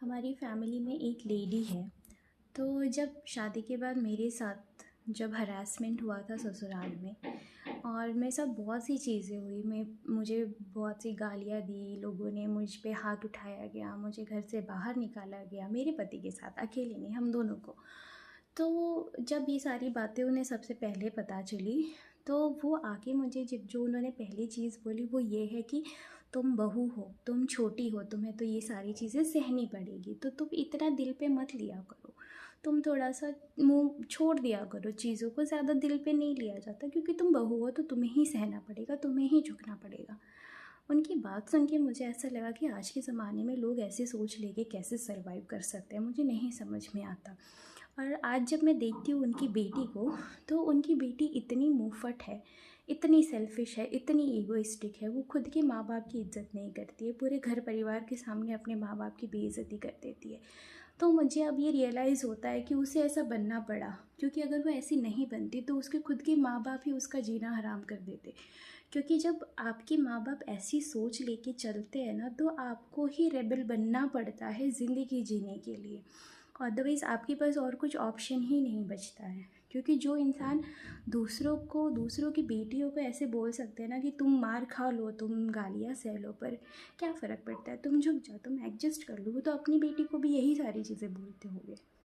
हमारी फैमिली में एक लेडी है। तो जब शादी के बाद मेरे साथ जब हरासमेंट हुआ था ससुराल में, और मेरे साथ बहुत सी चीज़ें हुई। मैं मुझे बहुत सी गालियाँ दी लोगों ने, मुझ पे हाथ उठाया गया, मुझे घर से बाहर निकाला गया, मेरे पति के साथ, अकेले नहीं, हम दोनों को। तो जब ये सारी बातें उन्हें सबसे पहले पता चली, तो वो आके मुझे जो उन्होंने पहली चीज़ बोली वो ये है कि तुम बहू हो, तुम छोटी हो, तुम्हें तो ये सारी चीज़ें सहनी पड़ेगी, तो तुम इतना दिल पे मत लिया करो, तुम थोड़ा सा मुंह छोड़ दिया करो, चीज़ों को ज़्यादा दिल पे नहीं लिया जाता, क्योंकि तुम बहू हो तो तुम्हें ही सहना पड़ेगा, तुम्हें ही झुकना पड़ेगा। उनकी बात सुन के मुझे ऐसा लगा कि आज के ज़माने में लोग ऐसे सोच लेके कैसे सर्वाइव कर सकते हैं, मुझे नहीं समझ में आता। और आज जब मैं देखती हूँ उनकी बेटी को, तो उनकी बेटी इतनी मुँहफट है, इतनी सेल्फ़िश है, इतनी ईगोइस्टिक है, वो खुद के माँ बाप की इज़्ज़त नहीं करती है, पूरे घर परिवार के सामने अपने माँ बाप की बेइज़्ज़ती कर देती है। तो मुझे अब ये रियलाइज़ होता है कि उसे ऐसा बनना पड़ा, क्योंकि अगर वो ऐसी नहीं बनती तो उसके खुद के माँ बाप ही उसका जीना हराम कर देते। क्योंकि जब आपके माँ बाप ऐसी सोच लेके चलते हैं ना, तो आपको ही रेबेल बनना पड़ता है ज़िंदगी जीने के लिए। अदरवाइज़ आपके पास और कुछ ऑप्शन ही नहीं बचता है। क्योंकि जो इंसान दूसरों की बेटियों को ऐसे बोल सकते हैं ना कि तुम मार खा लो, तुम गालियाँ सह लो, पर क्या फ़र्क पड़ता है, तुम झुक जाओ, तुम एडजस्ट कर लो, वो तो अपनी बेटी को भी यही सारी चीज़ें बोलते होंगे।